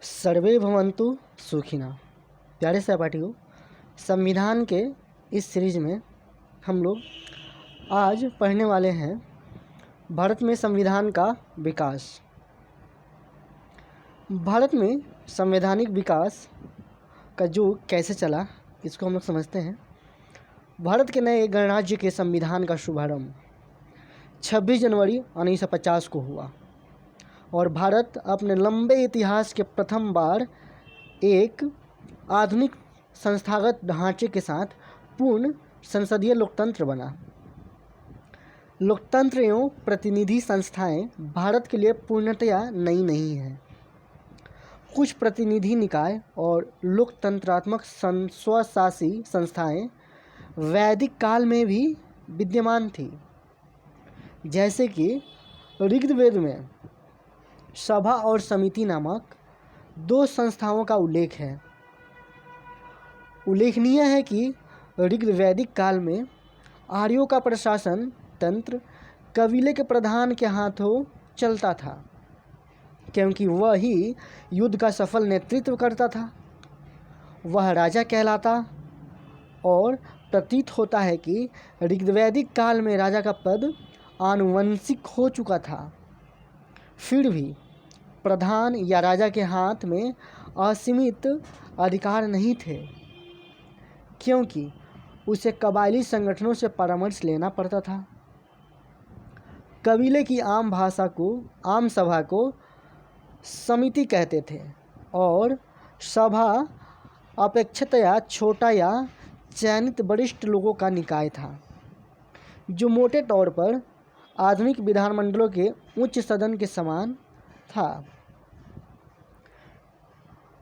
सर्वे भवन्तु सुखिनः। प्यारे सहपाठियों, संविधान के इस सीरीज में हम लोग आज पढ़ने वाले हैं भारत में संविधान का विकास। भारत में संवैधानिक विकास का युग कैसे चला, इसको हम लोग समझते हैं। भारत के नए गणराज्य के संविधान का शुभारंभ 26 जनवरी 1950 को हुआ और भारत अपने लंबे इतिहास के प्रथम बार एक आधुनिक संस्थागत ढांचे के साथ पूर्ण संसदीय लोकतंत्र बना। लोकतंत्र एवं प्रतिनिधि संस्थाएं भारत के लिए पूर्णतया नई नहीं हैं। कुछ प्रतिनिधि निकाय और लोकतंत्रात्मक स्वशासी संस्थाएं वैदिक काल में भी विद्यमान थी, जैसे कि ऋग्वेद में सभा और समिति नामक दो संस्थाओं का उल्लेख है। उल्लेखनीय है कि ऋग्वैदिक काल में आर्यों का प्रशासन तंत्र कबीले के प्रधान के हाथों चलता था, क्योंकि वह ही युद्ध का सफल नेतृत्व करता था। वह राजा कहलाता और प्रतीत होता है कि ऋग्वैदिक काल में राजा का पद आनुवंशिक हो चुका था। फिर भी प्रधान या राजा के हाथ में असीमित अधिकार नहीं थे, क्योंकि उसे कबायली संगठनों से परामर्श लेना पड़ता था। कबीले की आम सभा को समिति कहते थे और सभा अपेक्षातया छोटा या चयनित वरिष्ठ लोगों का निकाय था, जो मोटे तौर पर आधुनिक विधानमंडलों के उच्च सदन के समान था।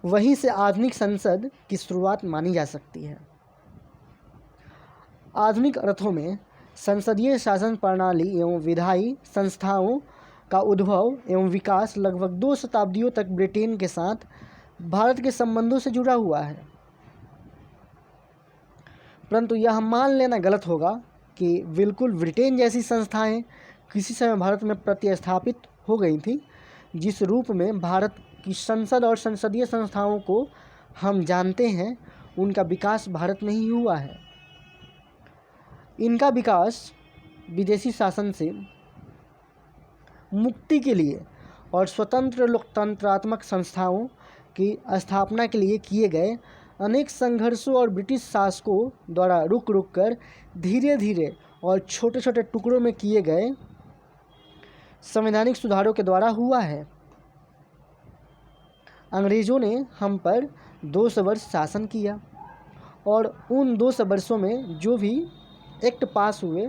वहीं से आधुनिक संसद की शुरुआत मानी जा सकती है। आधुनिक अर्थों में संसदीय शासन प्रणाली एवं विधायी संस्थाओं का उद्भव एवं विकास लगभग 2 शताब्दियों तक ब्रिटेन के साथ भारत के संबंधों से जुड़ा हुआ है। परंतु यह मान लेना गलत होगा कि बिल्कुल ब्रिटेन जैसी संस्थाएं किसी समय भारत में प्रतिस्थापित हो गई थी। जिस रूप में भारत की संसद और संसदीय संस्थाओं को हम जानते हैं, उनका विकास भारत में ही हुआ है। इनका विकास विदेशी शासन से मुक्ति के लिए और स्वतंत्र लोकतंत्रात्मक संस्थाओं की स्थापना के लिए किए गए अनेक संघर्षों और ब्रिटिश शासकों द्वारा रुक कर धीरे धीरे और छोटे छोटे टुकड़ों में किए गए संवैधानिक सुधारों के द्वारा हुआ है। अंग्रेज़ों ने हम पर 200 वर्ष शासन किया और उन 200 वर्षों में जो भी एक्ट पास हुए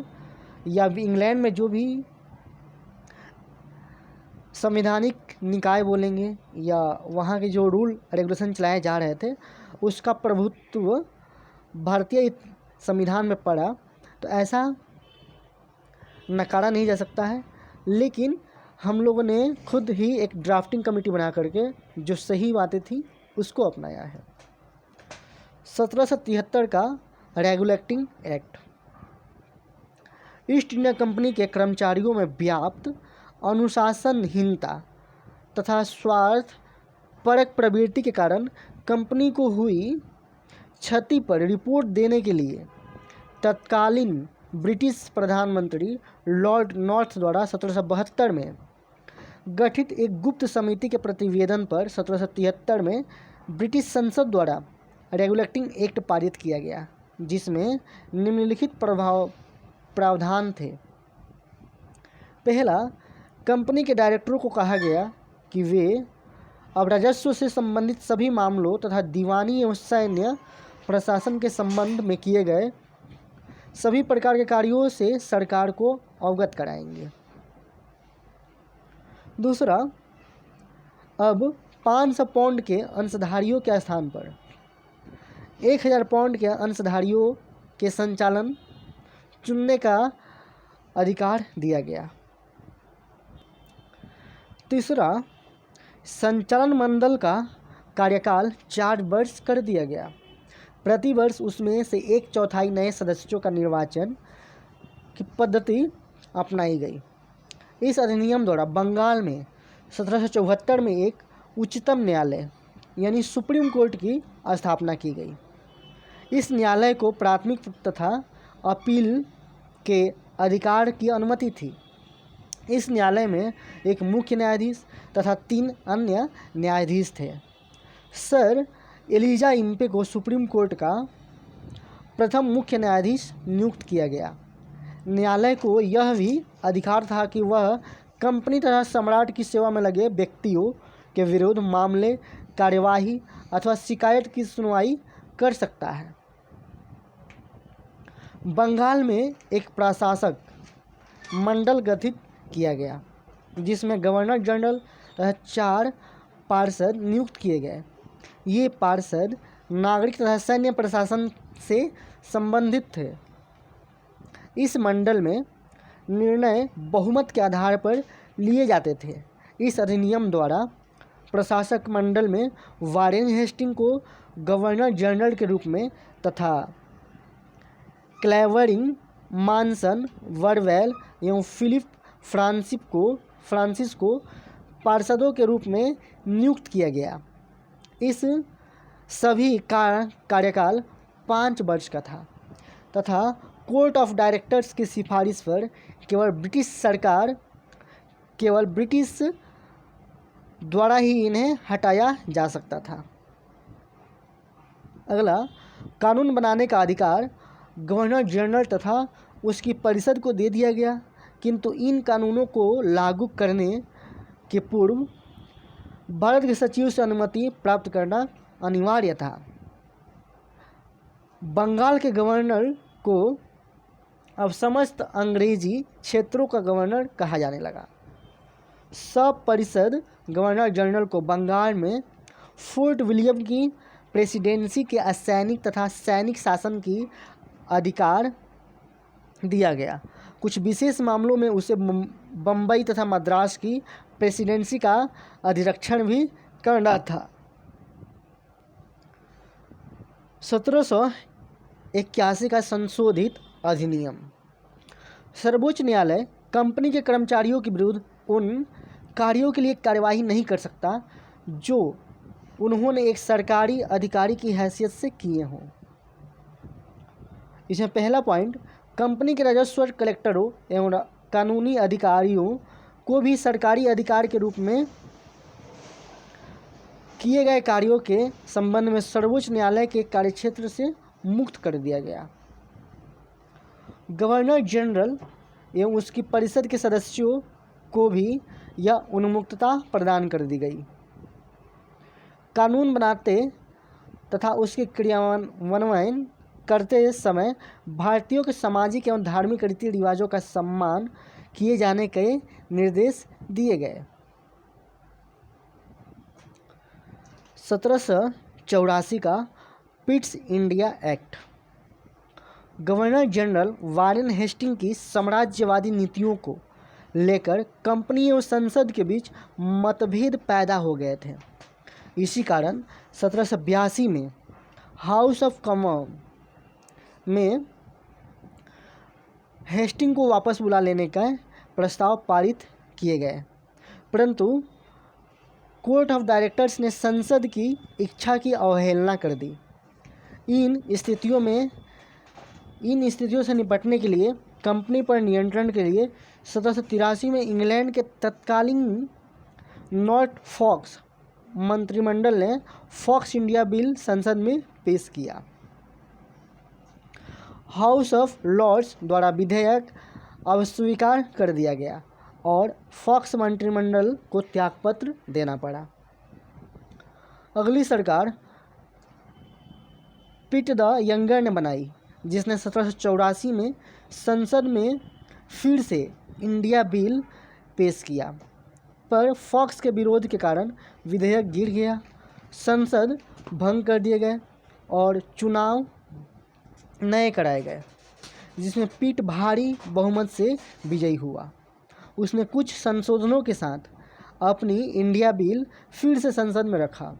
या इंग्लैंड में जो भी संवैधानिक निकाय बोलेंगे या वहाँ के जो रूल रेगुलेशन चलाए जा रहे थे, उसका प्रभुत्व भारतीय संविधान में पड़ा। तो ऐसा नकारा नहीं जा सकता है, लेकिन हम लोगों ने खुद ही एक ड्राफ्टिंग कमेटी बना करके जो सही बातें थी उसको अपनाया है। 1773 का regulating act east India company के कर्मचारियों में व्याप्त अनुशासनहीनता तथा स्वार्थ परक प्रवृत्ति के कारण कंपनी को हुई क्षति पर रिपोर्ट देने के लिए तत्कालीन ब्रिटिश प्रधानमंत्री लॉर्ड नॉर्थ द्वारा 1772 में गठित एक गुप्त समिति के प्रतिवेदन पर 1773 में ब्रिटिश संसद द्वारा रेगुलेटिंग एक्ट पारित किया गया, जिसमें निम्नलिखित प्रावधान थे। पहला, कंपनी के डायरेक्टरों को कहा गया कि वे अब राजस्व से संबंधित सभी मामलों तथा दीवानी एवं सैन्य प्रशासन के संबंध में किए गए सभी प्रकार के कार्यों से सरकार को अवगत कराएंगे। दूसरा, अब 500 पाउंड के अंशधारियों के स्थान पर 1000 पाउंड के अंशधारियों के संचालन चुनने का अधिकार दिया गया। तीसरा, संचालन मंडल का कार्यकाल 4 वर्ष कर दिया गया। प्रति वर्ष उसमें से 1/4 नए सदस्यों का निर्वाचन की पद्धति अपनाई गई। इस अधिनियम द्वारा बंगाल में 1774 में एक उच्चतम न्यायालय यानी सुप्रीम कोर्ट की स्थापना की गई। इस न्यायालय को प्राथमिक तथा अपील के अधिकार की अनुमति थी। इस न्यायालय में एक मुख्य न्यायाधीश तथा 3 अन्य न्यायाधीश थे। सर एलिजा इम्पे को सुप्रीम कोर्ट का प्रथम मुख्य न्यायाधीश नियुक्त किया गया। न्यायालय को यह भी अधिकार था कि वह कंपनी तथा सम्राट की सेवा में लगे व्यक्तियों के विरुद्ध मामले, कार्यवाही अथवा शिकायत की सुनवाई कर सकता है। बंगाल में एक प्रशासक मंडल गठित किया गया जिसमें गवर्नर जनरल तथा 4 पार्षद नियुक्त किए गए। ये पार्षद नागरिक तथा सैन्य प्रशासन से संबंधित थे। इस मंडल में निर्णय बहुमत के आधार पर लिए जाते थे। इस अधिनियम द्वारा प्रशासक मंडल में वारेन हेस्टिंग को गवर्नर जनरल के रूप में तथा क्लेवरिंग, मानसन, वरवेल एवं फिलिप फ्रांसिस को पार्षदों के रूप में नियुक्त किया गया। इस सभी का कार्यकाल 5 वर्ष का था तथा कोर्ट ऑफ डायरेक्टर्स की सिफारिश पर केवल ब्रिटिश द्वारा ही इन्हें हटाया जा सकता था। अगला, कानून बनाने का अधिकार गवर्नर जनरल तथा उसकी परिषद को दे दिया गया, किंतु इन कानूनों को लागू करने के पूर्व भारत के सचिव से अनुमति प्राप्त करना अनिवार्य था। बंगाल के गवर्नर को अब समस्त अंग्रेजी क्षेत्रों का गवर्नर कहा जाने लगा। सब परिषद गवर्नर जनरल को बंगाल में फोर्ट विलियम की प्रेसिडेंसी के असैनिक तथा सैनिक शासन की अधिकार दिया गया। कुछ विशेष मामलों में उसे बम्बई तथा मद्रास की प्रेसिडेंसी का अधिरक्षण भी करना था। 1781 का संशोधित अधिनियम। सर्वोच्च न्यायालय कंपनी के कर्मचारियों के विरुद्ध उन कार्यों के लिए कार्यवाही नहीं कर सकता जो उन्होंने एक सरकारी अधिकारी की हैसियत से किए हों। इसमें पहला पॉइंट, कंपनी के राजस्व कलेक्टरों एवं कानूनी अधिकारियों को भी सरकारी अधिकार के रूप में किए गए कार्यों के संबंध में सर्वोच्च न्यायालय के कार्यक्षेत्र से मुक्त कर दिया गया। गवर्नर जनरल एवं उसकी परिषद के सदस्यों को भी यह उन्मुक्तता प्रदान कर दी गई। कानून बनाते तथा उसके क्रियान्वयन करते समय भारतीयों के सामाजिक एवं धार्मिक रीति रिवाजों का सम्मान किए जाने के निर्देश दिए गए। 1784 का Pitt's India Act. Governor general Warren Hastings की साम्राज्यवादी नीतियों को लेकर कंपनी और संसद के बीच मतभेद पैदा हो गए थे। इसी कारण 1782 में हाउस ऑफ कॉमन में हेस्टिंग को वापस बुला लेने का प्रस्ताव पारित किए गए, परंतु कोर्ट ऑफ डायरेक्टर्स ने संसद की इच्छा की अवहेलना कर दी। इन स्थितियों से निपटने के लिए कंपनी पर नियंत्रण के लिए 1783 में इंग्लैंड के तत्कालीन नॉर्फॉल्क मंत्रिमंडल ने फॉक्स इंडिया बिल संसद में पेश किया। हाउस ऑफ लॉर्ड्स द्वारा विधेयक अस्वीकार कर दिया गया और फॉक्स मंत्रिमंडल को त्यागपत्र देना पड़ा। अगली सरकार पिट द यंगर ने बनाई, जिसने 1784 में संसद में फिर से इंडिया बिल पेश किया, पर फॉक्स के विरोध के कारण विधेयक गिर गया। संसद भंग कर दिए गए और चुनाव नए कराए गए, जिसमें पिट भारी बहुमत से विजयी हुआ। उसने कुछ संशोधनों के साथ अपनी इंडिया बिल फिर से संसद में रखा,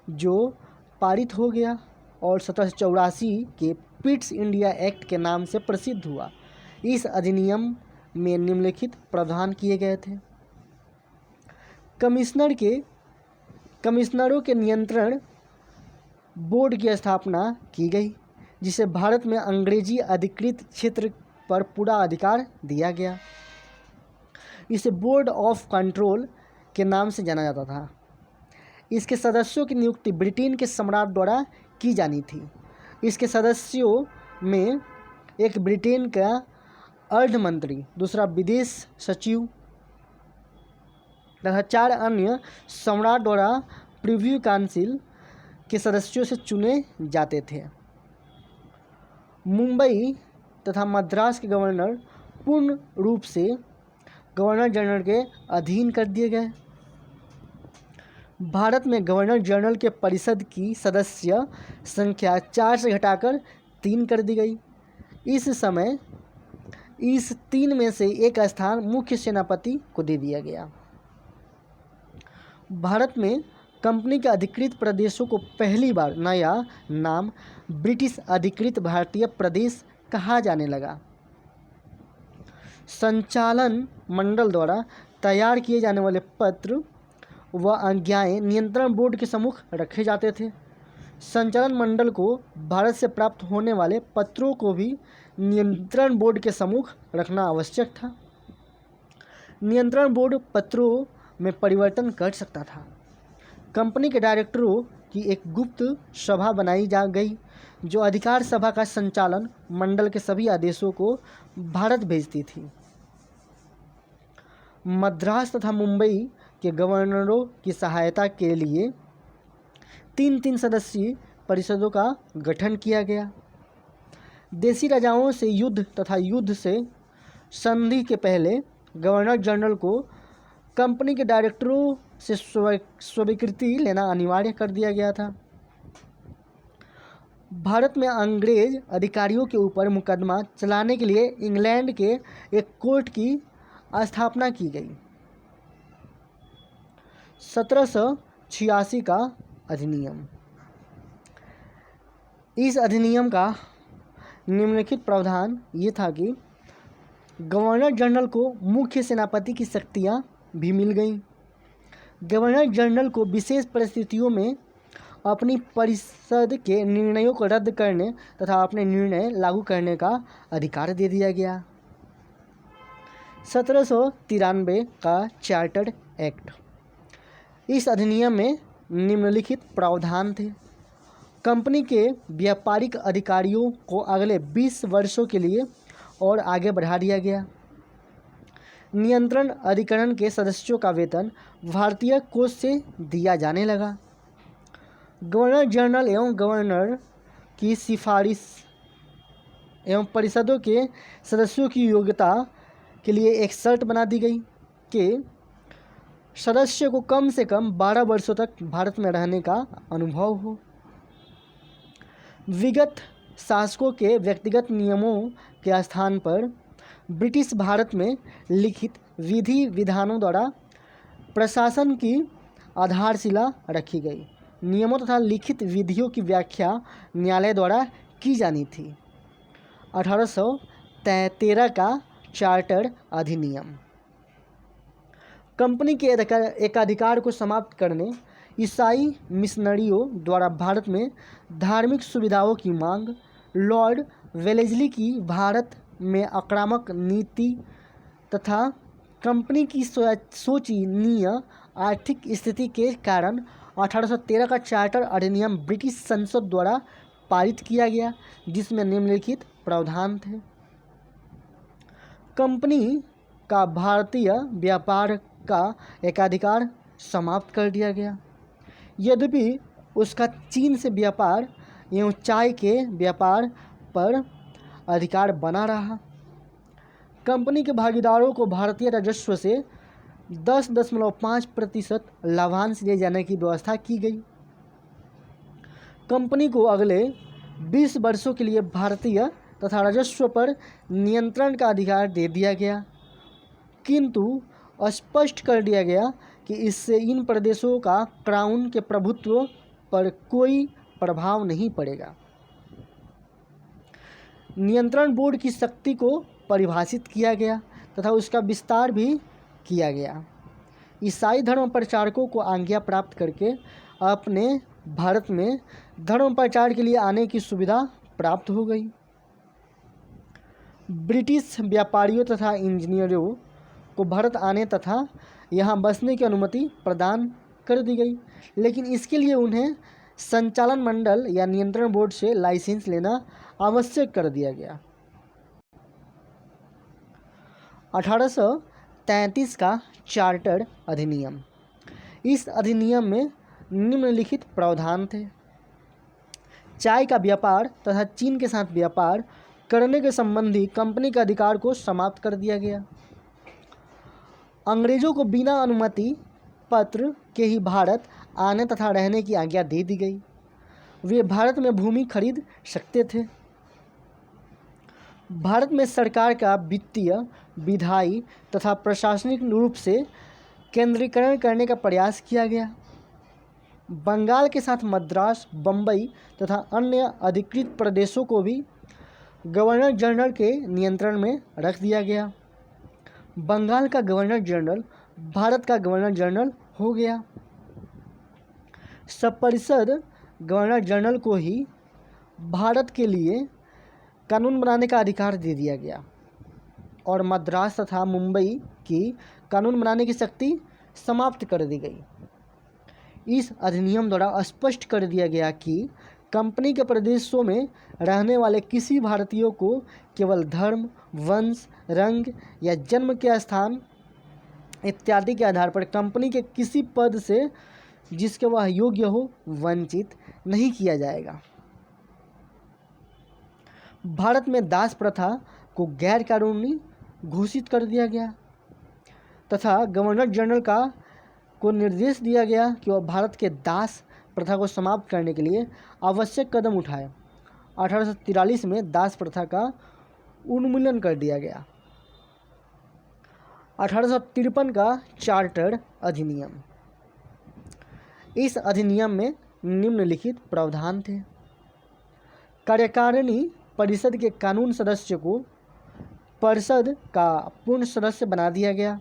जो पारित हो गया और 1784 के पिट्स इंडिया एक्ट के नाम से प्रसिद्ध हुआ। इस अधिनियम में निम्नलिखित प्रावधान किए गए थे। कमिश्नर के कमिश्नरों के नियंत्रण बोर्ड की स्थापना की गई, जिसे भारत में अंग्रेजी अधिकृत क्षेत्र पर पूरा अधिकार दिया गया। इसे बोर्ड ऑफ कंट्रोल के नाम से जाना जाता था। इसके सदस्यों की नियुक्ति ब्रिटेन के सम्राट द्वारा की जानी थी। इसके सदस्यों में एक ब्रिटेन का अर्ध मंत्री, दूसरा विदेश सचिव तथा 4 अन्य सम्राट द्वारा प्रीव्यू काउंसिल के सदस्यों से चुने जाते थे। मुंबई तथा मद्रास के गवर्नर पूर्ण रूप से गवर्नर जनरल के अधीन कर दिए गए। भारत में गवर्नर जनरल के परिषद की सदस्य संख्या 4 से घटाकर 3 कर दी गई। इस समय इस 3 में से एक स्थान मुख्य सेनापति को दे दिया गया। भारत में कंपनी के अधिकृत प्रदेशों को पहली बार नया नाम ब्रिटिश अधिकृत भारतीय प्रदेश कहा जाने लगा। संचालन मंडल द्वारा तैयार किए जाने वाले पत्र व आज्ञाएं नियंत्रण बोर्ड के सम्मुख रखे जाते थे। संचालन मंडल को भारत से प्राप्त होने वाले पत्रों को भी नियंत्रण बोर्ड के सम्मुख रखना आवश्यक था। नियंत्रण बोर्ड पत्रों में परिवर्तन कर सकता था। कंपनी के डायरेक्टरों की एक गुप्त सभा बनाई जा गई, जो अधिकार सभा का संचालन मंडल के सभी आदेशों को भारत भेजती थी। मद्रास तथा मुंबई के गवर्नरों की सहायता के लिए 3-3 सदस्यीय परिषदों का गठन किया गया। देशी राजाओं से युद्ध तथा युद्ध से संधि के पहले गवर्नर जनरल को कंपनी के डायरेक्टरों से स्वीकृति लेना अनिवार्य कर दिया गया था। भारत में अंग्रेज अधिकारियों के ऊपर मुकदमा चलाने के लिए इंग्लैंड के एक कोर्ट की स्थापना की गई। 1786 का अधिनियम। इस अधिनियम का निम्नलिखित प्रावधान ये था कि गवर्नर जनरल को मुख्य सेनापति की शक्तियाँ भी मिल गईं। गवर्नर जनरल को विशेष परिस्थितियों में अपनी परिषद के निर्णयों को रद्द करने तथा अपने निर्णय लागू करने का अधिकार दे दिया गया। 1793 का चार्टर एक्ट। इस अधिनियम में निम्नलिखित प्रावधान थे। कंपनी के व्यापारिक अधिकारियों को अगले 20 वर्षों के लिए और आगे बढ़ा दिया गया। नियंत्रण अधिकरण के सदस्यों का वेतन भारतीय कोष से दिया जाने लगा। गवर्नर जनरल एवं गवर्नर की सिफारिश एवं परिषदों के सदस्यों की योग्यता के लिए एक शर्त बना दी गई कि सदस्य को कम से कम 12 वर्षों तक भारत में रहने का अनुभव हो। विगत शासकों के व्यक्तिगत नियमों के स्थान पर ब्रिटिश भारत में लिखित विधि विधानों द्वारा प्रशासन की आधारशिला रखी गई। नियमों तथा लिखित विधियों की व्याख्या न्यायालय द्वारा की जानी थी। 1813 का चार्टर अधिनियम। कंपनी के एकाधिकार को समाप्त करने ईसाई मिशनरियों द्वारा भारत में धार्मिक सुविधाओं की मांग, लॉर्ड वेलेस्ली की भारत में आक्रामक नीति तथा कंपनी की शोचनीय आर्थिक स्थिति के कारण 1813 का चार्टर अधिनियम ब्रिटिश संसद द्वारा पारित किया गया, जिसमें निम्नलिखित प्रावधान थे। कंपनी का भारतीय व्यापार का एकाधिकार समाप्त कर दिया गया। यद्यपि उसका चीन से व्यापार एवं चाय के व्यापार पर अधिकार बना रहा। कंपनी के भागीदारों को भारतीय राजस्व से 10.5% लाभांश दिए जाने की व्यवस्था की गई। कंपनी को अगले 20 वर्षों के लिए भारतीय तथा राजस्व पर नियंत्रण का अधिकार दे दिया गया, किंतु स्पष्ट कर दिया गया कि इससे इन प्रदेशों का क्राउन के प्रभुत्व पर कोई प्रभाव नहीं पड़ेगा। नियंत्रण बोर्ड की शक्ति को परिभाषित किया गया तथा उसका विस्तार भी किया गया। ईसाई धर्म प्रचारकों को आज्ञा प्राप्त करके अपने भारत में धर्म प्रचार के लिए आने की सुविधा प्राप्त हो गई। ब्रिटिश व्यापारियों तथा इंजीनियरों को भारत आने तथा यहाँ बसने की अनुमति प्रदान कर दी गई, लेकिन इसके लिए उन्हें संचालन मंडल या नियंत्रण बोर्ड से लाइसेंस लेना आवश्यक कर दिया गया। 1833 का चार्टर अधिनियम। इस अधिनियम में निम्नलिखित प्रावधान थे। चाय का व्यापार तथा चीन के साथ व्यापार करने के संबंधी कंपनी के अधिकार को समाप्त कर दिया गया। अंग्रेजों को बिना अनुमति पत्र के ही भारत आने तथा रहने की आज्ञा दे दी गई। वे भारत में भूमि खरीद सकते थे। भारत में सरकार का वित्तीय, विधायी तथा प्रशासनिक रूप से केंद्रीकरण करने का प्रयास किया गया। बंगाल के साथ मद्रास, बम्बई तथा अन्य अधिकृत प्रदेशों को भी गवर्नर जनरल के नियंत्रण में रख दिया गया। बंगाल का गवर्नर जनरल भारत का गवर्नर जनरल हो गया। सपरिषद गवर्नर जनरल को ही भारत के लिए कानून बनाने का अधिकार दे दिया गया और मद्रास तथा मुंबई की कानून बनाने की शक्ति समाप्त कर दी गई। इस अधिनियम द्वारा स्पष्ट कर दिया गया कि कंपनी के प्रदेशों में रहने वाले किसी भारतीयों को केवल धर्म, वंश, रंग या जन्म के स्थान इत्यादि के आधार पर कंपनी के किसी पद से जिसके वह योग्य हो वंचित नहीं किया जाएगा। भारत में दास प्रथा को गैर कानूनी घोषित कर दिया गया तथा गवर्नर जनरल को निर्देश दिया गया कि वह भारत के दास प्रथा को समाप्त करने के लिए आवश्यक कदम उठाए। 1843 में दास प्रथा का उन्मूलन कर दिया गया। 1853 का चार्टर अधिनियम। इस अधिनियम में निम्नलिखित प्रावधान थे। कार्यकारिणी परिषद के कानून सदस्य को परिषद का पूर्ण सदस्य बना दिया गया।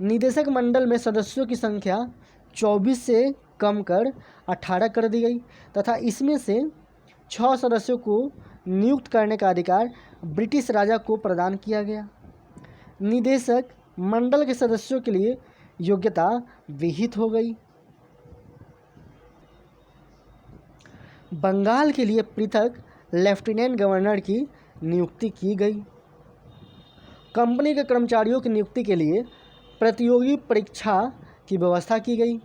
निदेशक मंडल में सदस्यों की संख्या 24 से कम कर 18 कर दी गई तथा इसमें से 6 सदस्यों को नियुक्त करने का अधिकार ब्रिटिश राजा को प्रदान किया गया। निदेशक मंडल के सदस्यों के लिए योग्यता विहित हो गई। बंगाल के लिए पृथक लेफ्टिनेंट गवर्नर की नियुक्ति की गई। कंपनी के कर्मचारियों की नियुक्ति के लिए प्रतियोगी परीक्षा की व्यवस्था की गई।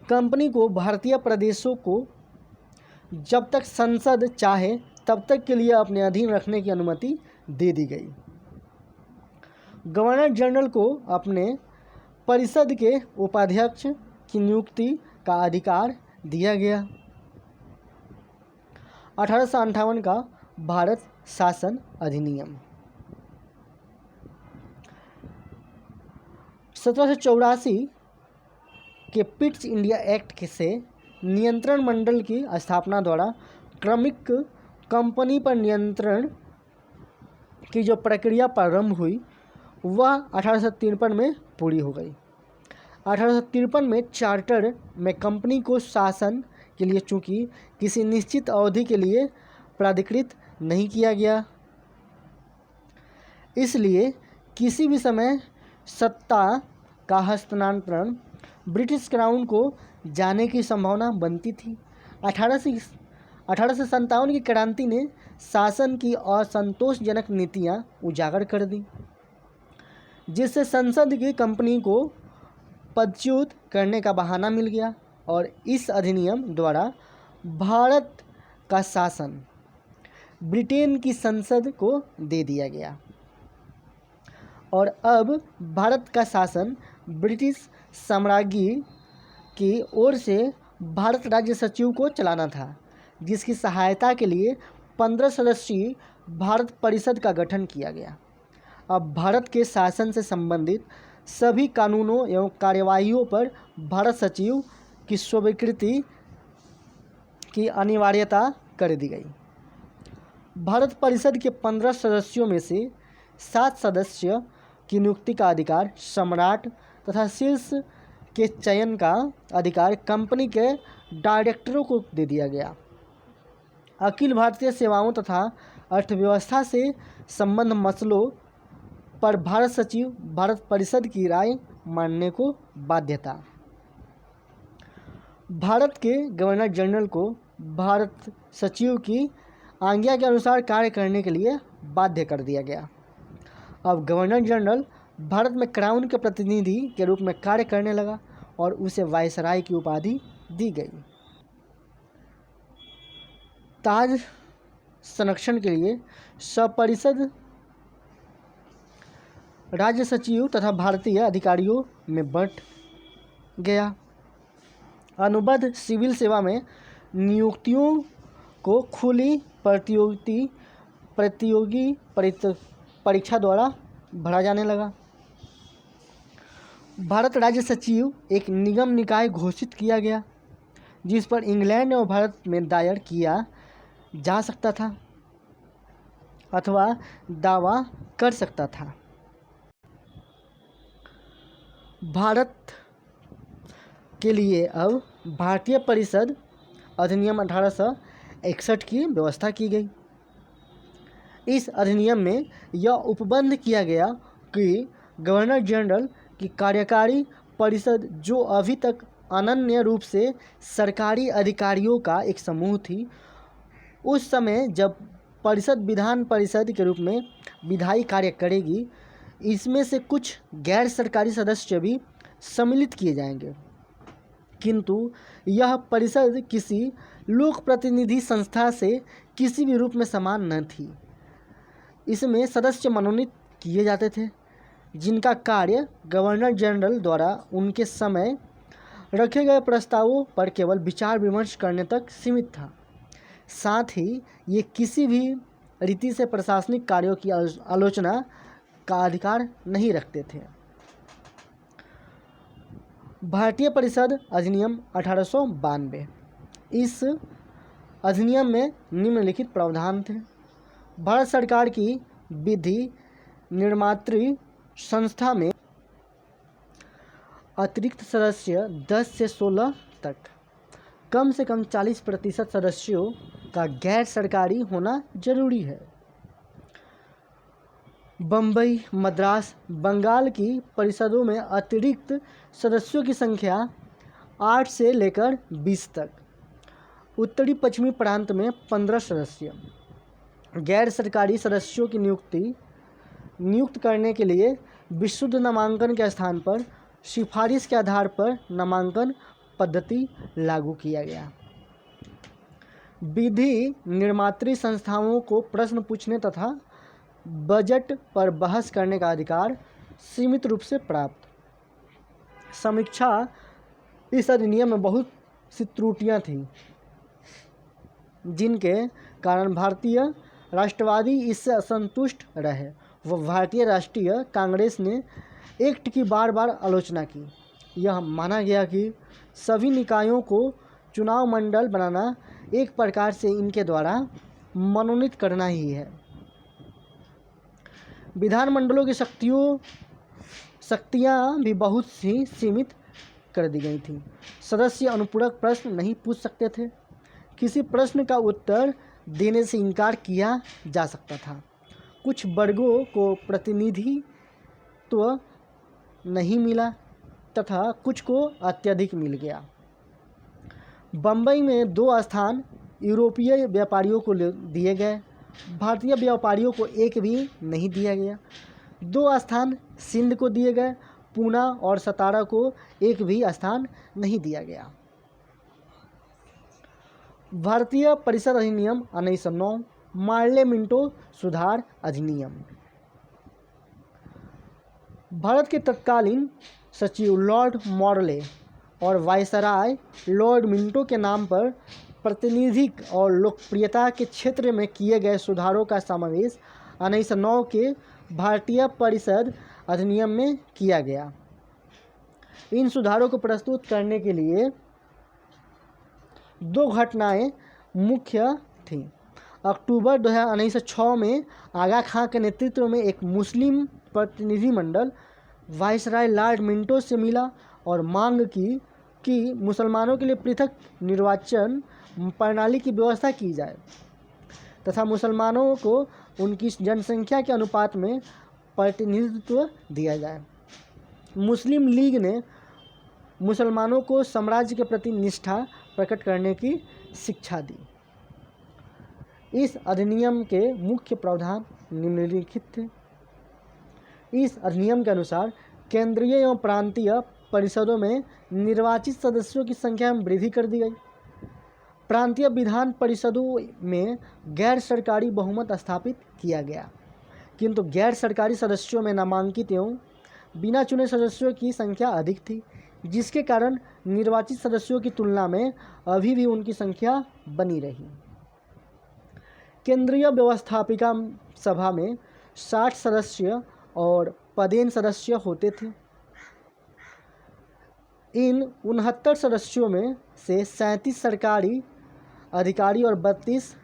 कंपनी को भारतीय प्रदेशों को जब तक संसद चाहे तब तक के लिए अपने अधीन रखने की अनुमति दे दी गई। गवर्नर जनरल को अपने परिषद के उपाध्यक्ष की नियुक्ति का अधिकार दिया गया। 1858 का भारत शासन अधिनियम। 1784 के पिट्स इंडिया एक्ट से नियंत्रण मंडल की स्थापना द्वारा क्रमिक कंपनी पर नियंत्रण की जो प्रक्रिया प्रारंभ हुई वह 1853 में पूरी हो गई। 1853 में चार्टर में कंपनी को शासन के लिए चूंकि किसी निश्चित अवधि के लिए प्राधिकृत नहीं किया गया, इसलिए किसी भी समय सत्ता का हस्तांतरण ब्रिटिश क्राउन को जाने की संभावना बनती थी। 1857 की क्रांति ने शासन की असंतोषजनक नीतियां उजागर कर दी, जिससे संसद की कंपनी को पदच्युत करने का बहाना मिल गया और इस अधिनियम द्वारा भारत का शासन ब्रिटेन की संसद को दे दिया गया और अब भारत का शासन ब्रिटिश साम्राज्य की ओर से भारत राज्य सचिव को चलाना था, जिसकी सहायता के लिए 15 सदस्यीय भारत परिषद का गठन किया गया। अब भारत के शासन से संबंधित सभी कानूनों एवं कार्यवाहियों पर भारत सचिव की स्वीकृति की अनिवार्यता कर दी गई। भारत परिषद के 15 सदस्यों में से 7 सदस्य की नियुक्ति का अधिकार सम्राट तथा शीर्ष के चयन का अधिकार कंपनी के डायरेक्टरों को दे दिया गया। अखिल भारतीय सेवाओं तथा अर्थव्यवस्था से संबंध मसलों पर भारत सचिव भारत परिषद की राय मानने को बाध्य था। भारत के गवर्नर जनरल को भारत सचिव की आज्ञा के अनुसार कार्य करने के लिए बाध्य कर दिया गया। अब गवर्नर जनरल भारत में क्राउन के प्रतिनिधि के रूप में कार्य करने लगा और उसे वायसराय की उपाधि दी गई। ताज संरक्षण के लिए सपरिषद राज्य सचिव तथा भारतीय अधिकारियों में बंट गया। अनुबंध सिविल सेवा में नियुक्तियों को खुली प्रतियोगी परीक्षा द्वारा भरा जाने लगा। भारत राज्य सचिव एक निगम निकाय घोषित किया गया जिस पर इंग्लैंड और भारत में दायर किया जा सकता था अथवा दावा कर सकता था। भारत के लिए अब भारतीय परिषद अधिनियम 1861 की व्यवस्था की गई। इस अधिनियम में यह उपबंध किया गया कि गवर्नर जनरल की कार्यकारी परिषद, जो अभी तक अनन्य रूप से सरकारी अधिकारियों का एक समूह थी, उस समय जब परिषद विधान परिषद के रूप में विधायी कार्य करेगी, इसमें से कुछ गैर सरकारी सदस्य भी सम्मिलित किए जाएंगे, किंतु यह परिषद किसी लोक प्रतिनिधि संस्था से किसी भी रूप में समान न थी। इसमें सदस्य मनोनीत किए जाते थे जिनका कार्य गवर्नर जनरल द्वारा उनके समय रखे गए प्रस्तावों पर केवल विचार विमर्श करने तक सीमित था। साथ ही ये किसी भी रीति से प्रशासनिक कार्यों की आलोचना का अधिकार नहीं रखते थे। भारतीय परिषद अधिनियम 1892। इस अधिनियम में निम्नलिखित प्रावधान थे। भारत सरकार की विधि निर्मात्री संस्था में अतिरिक्त सदस्य 10 से 16 तक, कम से कम 40% सदस्यों का गैर सरकारी होना जरूरी है। बम्बई, मद्रास, बंगाल की परिषदों में अतिरिक्त सदस्यों की संख्या 8 से लेकर 20 तक। उत्तरी पश्चिमी प्रांत में 15 सदस्य। गैर सरकारी सदस्यों की नियुक्त करने के लिए विशुद्ध नामांकन के स्थान पर सिफारिश के आधार पर नामांकन पद्धति लागू किया गया। विधि निर्मात्री संस्थाओं को प्रश्न पूछने तथा बजट पर बहस करने का अधिकार सीमित रूप से प्राप्त। समीक्षा। इस अधिनियम में बहुत सी त्रुटियां थीं जिनके कारण भारतीय राष्ट्रवादी इससे असंतुष्ट रहे व भारतीय राष्ट्रीय कांग्रेस ने एक्ट की बार बार आलोचना की। यह माना गया कि सभी निकायों को चुनाव मंडल बनाना एक प्रकार से इनके द्वारा मनोनीत करना ही है। विधानमंडलों की शक्तियाँ भी बहुत ही सीमित कर दी गई थीं। सदस्य अनुपूरक प्रश्न नहीं पूछ सकते थे। किसी प्रश्न का उत्तर देने से इनकार किया जा सकता था। कुछ वर्गों को प्रतिनिधित्व नहीं मिला तथा कुछ को अत्यधिक मिल गया। बम्बई में 2 स्थान यूरोपीय व्यापारियों को दिए गए, भारतीय व्यापारियों को एक भी नहीं दिया गया। 2 स्थान सिंध को दिए गए, पूना और सतारा को एक भी स्थान नहीं दिया गया। भारतीय परिषद अधिनियम 1909। मार्ले मिंटो सुधार अधिनियम। भारत के तत्कालीन सचिव लॉर्ड मॉर्ले और वायसराय लॉर्ड मिंटो के नाम पर प्रातिनिधिक और लोकप्रियता के क्षेत्र में किए गए सुधारों का समावेश 1909 के भारतीय परिषद अधिनियम में किया गया। इन सुधारों को प्रस्तुत करने के लिए 2 घटनाएं मुख्य थीं। अक्टूबर 1906 में आगा खां के नेतृत्व में एक मुस्लिम प्रतिनिधिमंडल वायसराय लॉर्ड मिंटो से मिला और मांग की कि मुसलमानों के लिए पृथक निर्वाचन प्रणाली की व्यवस्था की जाए तथा मुसलमानों को उनकी जनसंख्या के अनुपात में प्रतिनिधित्व दिया जाए। मुस्लिम लीग ने मुसलमानों को साम्राज्य के प्रति निष्ठा प्रकट करने की शिक्षा दी। इस अधिनियम के मुख्य प्रावधान निम्नलिखित थे। इस अधिनियम के अनुसार केंद्रीय एवं प्रांतीय परिषदों में निर्वाचित सदस्यों की संख्या में वृद्धि कर दी गई। प्रांतीय विधान परिषदों में गैर सरकारी बहुमत स्थापित किया गया, किंतु गैर सरकारी सदस्यों में नामांकित एवं बिना चुने सदस्यों की संख्या अधिक थी, जिसके कारण निर्वाचित सदस्यों की तुलना में अभी भी उनकी संख्या बनी रही। केंद्रीय व्यवस्थापिका सभा में 60 सदस्य और पदेन सदस्य होते थे। इन 69 सदस्यों में से 37 सरकारी अधिकारी और 32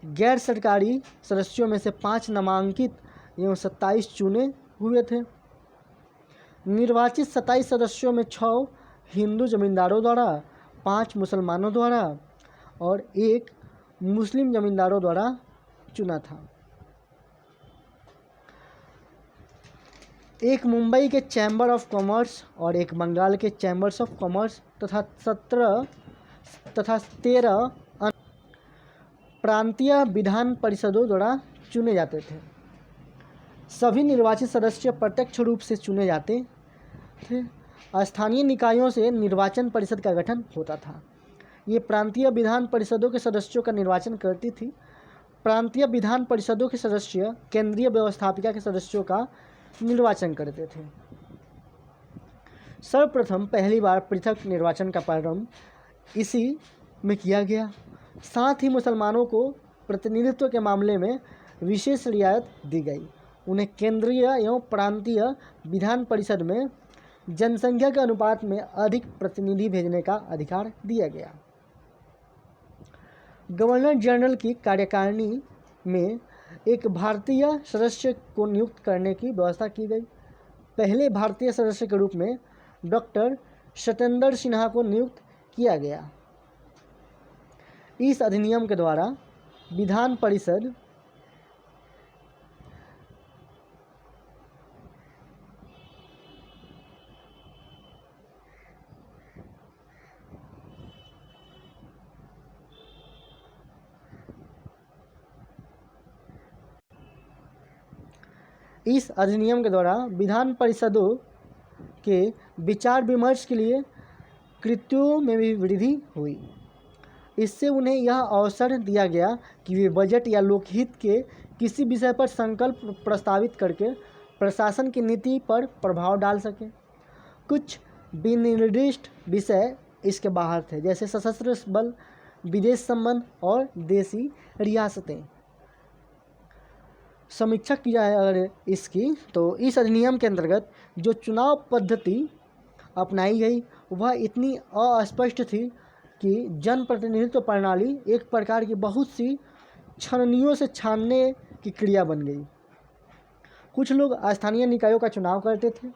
गैर सरकारी सदस्यों में से 5 नामांकित एवं 27 चुने हुए थे। निर्वाचित 27 सदस्यों में 6 हिंदू जमींदारों द्वारा, 5 मुसलमानों द्वारा और 1 मुस्लिम जमींदारों द्वारा चुना था। एक मुंबई के चैम्बर ऑफ कॉमर्स और एक बंगाल के चैम्बर्स ऑफ कॉमर्स तथा 13 प्रांतीय विधान परिषदों द्वारा चुने जाते थे। सभी निर्वाचित सदस्य प्रत्यक्ष रूप से चुने जाते थे। स्थानीय निकायों से निर्वाचन परिषद का गठन होता था। ये प्रांतीय विधान परिषदों के सदस्यों का निर्वाचन करती थी। प्रांतीय विधान परिषदों के सदस्य केंद्रीय व्यवस्थापिका के सदस्यों का निर्वाचन करते थे। सर्वप्रथम पहली बार पृथक निर्वाचन का प्रारंभ इसी में किया गया। साथ ही मुसलमानों को प्रतिनिधित्व के मामले में विशेष रियायत दी गई। उन्हें केंद्रीय एवं प्रांतीय विधान परिषद में जनसंख्या के अनुपात में अधिक प्रतिनिधि भेजने का अधिकार दिया गया। गवर्नर जनरल की कार्यकारिणी में एक भारतीय सदस्य को नियुक्त करने की व्यवस्था की गई। पहले भारतीय सदस्य के रूप में डॉक्टर सत्येंद्र सिन्हा को नियुक्त किया गया। इस अधिनियम के द्वारा विधान परिषद विधान परिषदों के विचार विमर्श के लिए कृत्यों में भी वृद्धि हुई। इससे उन्हें यह अवसर दिया गया कि वे बजट या लोकहित के किसी विषय पर संकल्प प्रस्तावित करके प्रशासन की नीति पर प्रभाव डाल सकें। कुछ विनिर्दिष्ट विषय इसके बाहर थे, जैसे सशस्त्र बल, विदेश संबंध और देसी रियासतें। समीक्षा की जाए अगर इसकी, तो इस अधिनियम के अंतर्गत जो चुनाव पद्धति अपनाई गई वह इतनी अस्पष्ट थी कि जनप्रतिनिधित्व प्रणाली एक प्रकार की बहुत सी छननियों से छानने की क्रिया बन गई। कुछ लोग स्थानीय निकायों का चुनाव करते थे।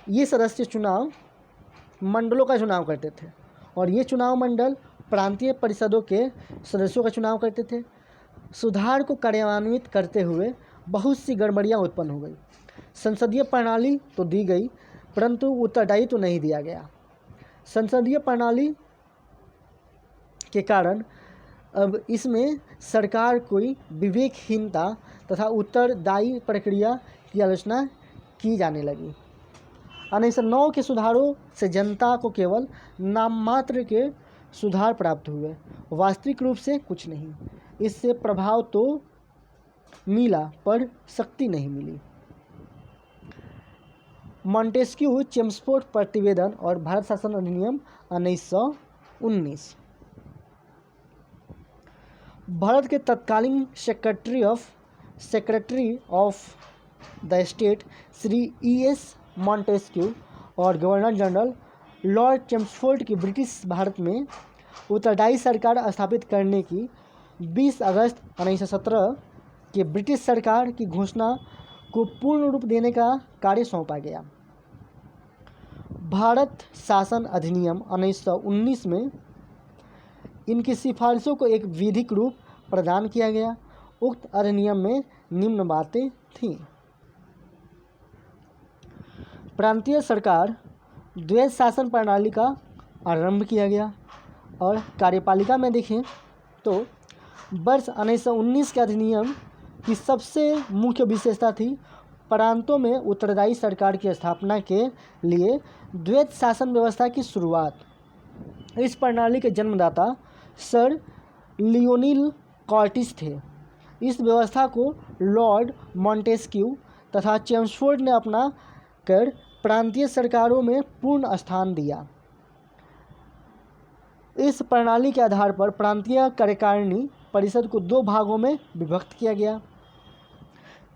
ये सदस्य चुनाव मंडलों का चुनाव करते थे और ये चुनाव मंडल प्रांतीय परिषदों के सदस्यों का चुनाव करते थे। सुधार को कार्यान्वित करते हुए बहुत सी गड़बड़ियाँ उत्पन्न हो गई। संसदीय प्रणाली तो दी गई परंतु उत्तरदायित्व तो नहीं दिया गया। संसदीय प्रणाली के कारण अब इसमें सरकार कोई विवेकहीनता तथा उत्तरदायी प्रक्रिया की आलोचना की जाने लगी। 1909 के सुधारों से जनता को केवल नाम मात्र के सुधार प्राप्त हुए, वास्तविक रूप से कुछ नहीं। इससे प्रभाव तो मिला पर शक्ति नहीं मिली। मॉन्टेस्क्यू चेम्सफोर्ड प्रतिवेदन और भारत शासन अधिनियम 1919। भारत के तत्कालीन secretary of the state Shri E.S. Montesquieu और गवर्नर जनरल लॉर्ड चेम्सफोर्ड की ब्रिटिश भारत में उत्तरदायी सरकार स्थापित करने की 20 अगस्त 1917 कि ब्रिटिश सरकार की घोषणा को पूर्ण रूप देने का कार्य सौंपा गया। भारत शासन अधिनियम 1919 में इनकी सिफारिशों को एक विधिक रूप प्रदान किया गया। उक्त अधिनियम में निम्न बातें थीं। प्रांतीय सरकार द्वैध शासन प्रणाली का आरंभ किया गया और कार्यपालिका में देखें तो वर्ष 1919 के अधिनियम की सबसे मुख्य विशेषता थी प्रांतों में उत्तरदायी सरकार की स्थापना के लिए द्वैध शासन व्यवस्था की शुरुआत। इस प्रणाली के जन्मदाता सर लियोनिल कॉर्टिस थे। इस व्यवस्था को लॉर्ड मॉन्टेस्क्यू तथा चेम्सफोर्ड ने अपना कर प्रांतीय सरकारों में पूर्ण स्थान दिया। इस प्रणाली के आधार पर प्रांतीय कार्यकारिणी परिषद को दो भागों में विभक्त किया गया।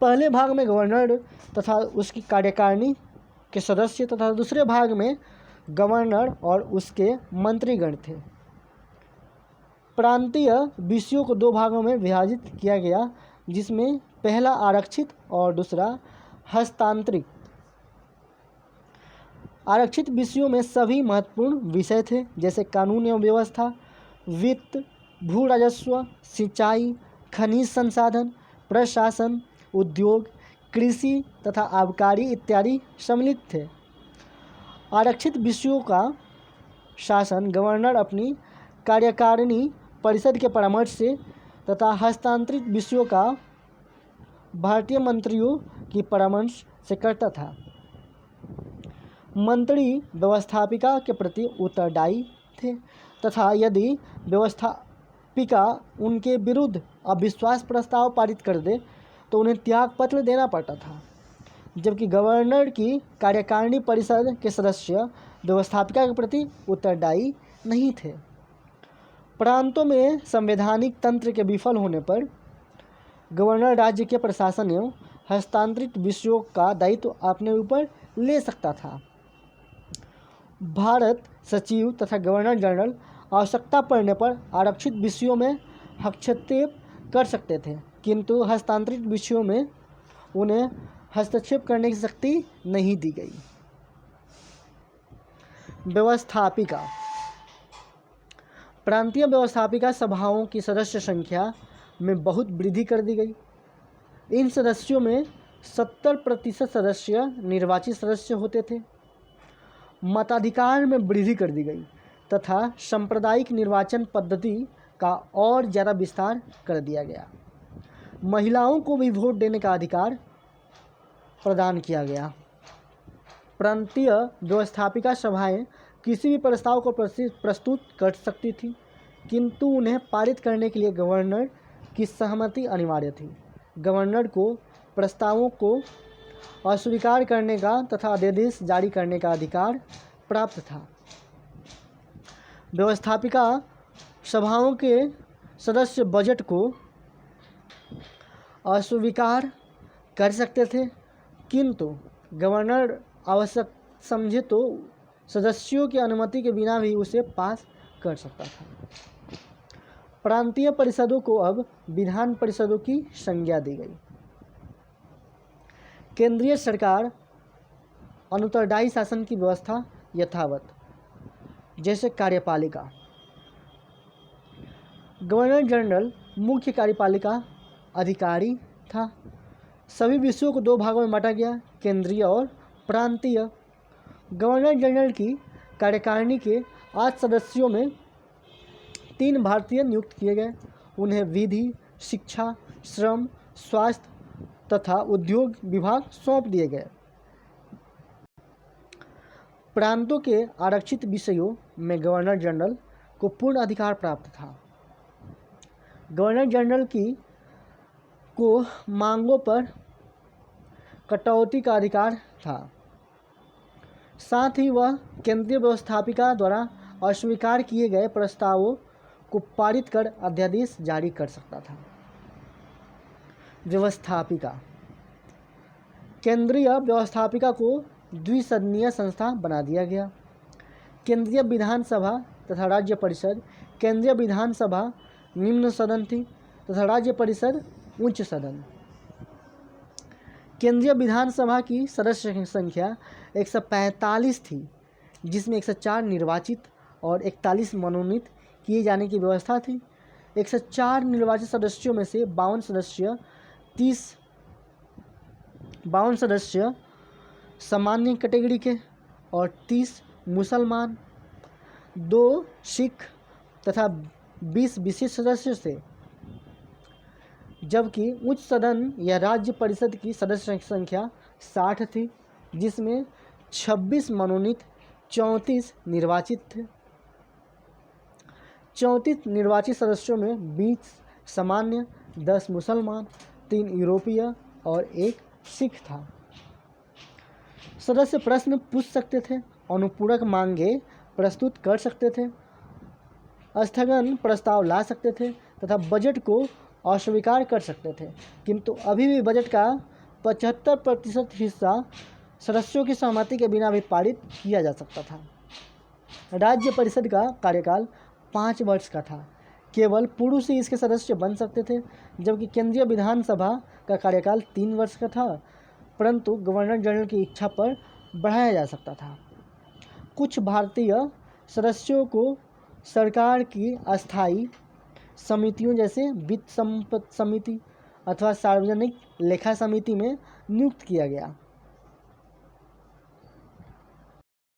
पहले भाग में गवर्नर तथा उसकी कार्यकारिणी के सदस्य तथा दूसरे भाग में गवर्नर और उसके मंत्रीगण थे। प्रांतीय विषयों को दो भागों में विभाजित किया गया, जिसमें पहला आरक्षित और दूसरा हस्तांतरित। आरक्षित विषयों में सभी महत्वपूर्ण विषय थे, जैसे कानून एवं व्यवस्था, वित्त, भू राजस्व, सिंचाई, खनिज संसाधन, प्रशासन, उद्योग, कृषि तथा आबकारी इत्यादि सम्मिलित थे। आरक्षित विषयों का शासन गवर्नर अपनी कार्यकारिणी परिषद के परामर्श से तथा हस्तांतरित विषयों का भारतीय मंत्रियों की परामर्श से करता था। मंत्री व्यवस्थापिका के प्रति उत्तरदायी थे तथा यदि व्यवस्थापिका उनके विरुद्ध अविश्वास प्रस्ताव पारित कर दे तो उन्हें त्यागपत्र देना पड़ता था, जबकि गवर्नर की कार्यकारिणी परिषद के सदस्य व्यवस्थापिका के प्रति उत्तरदायी नहीं थे। प्रांतों में संवैधानिक तंत्र के विफल होने पर गवर्नर राज्य के प्रशासन एवं हस्तांतरित विषयों का दायित्व अपने ऊपर ले सकता था। भारत सचिव तथा गवर्नर जनरल आवश्यकता पड़ने पर आरक्षित विषयों में हस्तक्षेप कर सकते थे, किंतु हस्तांतरित विषयों में उन्हें हस्तक्षेप करने की शक्ति नहीं दी गई। व्यवस्थापिका। प्रांतीय व्यवस्थापिका सभाओं की सदस्य संख्या में बहुत वृद्धि कर दी गई। इन सदस्यों में 70% सदस्य निर्वाचित सदस्य होते थे। मताधिकार में वृद्धि कर दी गई तथा सांप्रदायिक निर्वाचन पद्धति का और ज़्यादा विस्तार कर दिया गया। महिलाओं को भी वोट देने का अधिकार प्रदान किया गया। प्रांतीय व्यवस्थापिका सभाएं किसी भी प्रस्ताव को प्रस्तुत कर सकती थी, किंतु उन्हें पारित करने के लिए गवर्नर की सहमति अनिवार्य थी। गवर्नर को प्रस्तावों को अस्वीकार करने का तथा अध्यादेश जारी करने का अधिकार प्राप्त था। व्यवस्थापिका सभाओं के सदस्य बजट को अस्वीकार कर सकते थे, किंतु गवर्नर आवश्यक समझे तो सदस्यों की अनुमति के बिना भी उसे पास कर सकता था। प्रांतीय परिषदों को अब विधान परिषदों की संज्ञा दी गई। केंद्रीय सरकार अनुत्तरदायी शासन की व्यवस्था यथावत, जैसे कार्यपालिका। गवर्नर जनरल मुख्य कार्यपालिका अधिकारी था। सभी विषयों को दो भागों में बांटा गया, केंद्रीय और प्रांतीय। गवर्नर जनरल की कार्यकारिणी के 8 सदस्यों में 3 भारतीय नियुक्त किए गए। उन्हें विधि, शिक्षा, श्रम, स्वास्थ्य तथा उद्योग विभाग सौंप दिए गए। प्रांतों के आरक्षित विषयों में गवर्नर जनरल को पूर्ण अधिकार प्राप्त था। गवर्नर जनरल को मांगों पर कटौती का अधिकार था। साथ ही वह केंद्रीय व्यवस्थापिका द्वारा अस्वीकार किए गए प्रस्तावों को पारित कर अध्यादेश जारी कर सकता था। व्यवस्थापिका। केंद्रीय व्यवस्थापिका को द्विसदनीय संस्था बना दिया गया। केंद्रीय विधानसभा तथा राज्य परिषद। केंद्रीय विधानसभा निम्न सदन थी तथा राज्य परिषद उच्च सदन। केंद्रीय विधानसभा की सदस्य संख्या 145 थी, जिसमें 104 निर्वाचित और 41 मनोनीत किए जाने की व्यवस्था थी। 104 निर्वाचित सदस्यों में से 52 सदस्य सामान्य कैटेगरी के और 30 मुसलमान, 2 सिख तथा 20 विशेष सदस्य थे, जबकि उच्च सदन या राज्य परिषद की सदस्य संख्या 60 थी, जिसमें 26 मनोनीत, 34 निर्वाचित थे। 34 निर्वाचित सदस्यों में 20 सामान्य, 10 मुसलमान, 3 यूरोपीय और 1 सिख था। सदस्य प्रश्न पूछ सकते थे, अनुपूरक मांगे प्रस्तुत कर सकते थे, स्थगन प्रस्ताव ला सकते थे तथा बजट को अस्वीकार कर सकते थे, किंतु अभी भी बजट का 75% हिस्सा सदस्यों की सहमति के बिना भी पारित किया जा सकता था। राज्य परिषद का कार्यकाल 5 वर्ष का था। केवल पुरुष ही इसके सदस्य बन सकते थे, जबकि केंद्रीय विधानसभा का कार्यकाल 3 वर्ष का था, परंतु गवर्नर जनरल की इच्छा पर बढ़ाया जा सकता था। कुछ भारतीय सदस्यों को सरकार की अस्थायी समितियों जैसे वित्त समिति अथवा सार्वजनिक लेखा समिति में नियुक्त किया गया।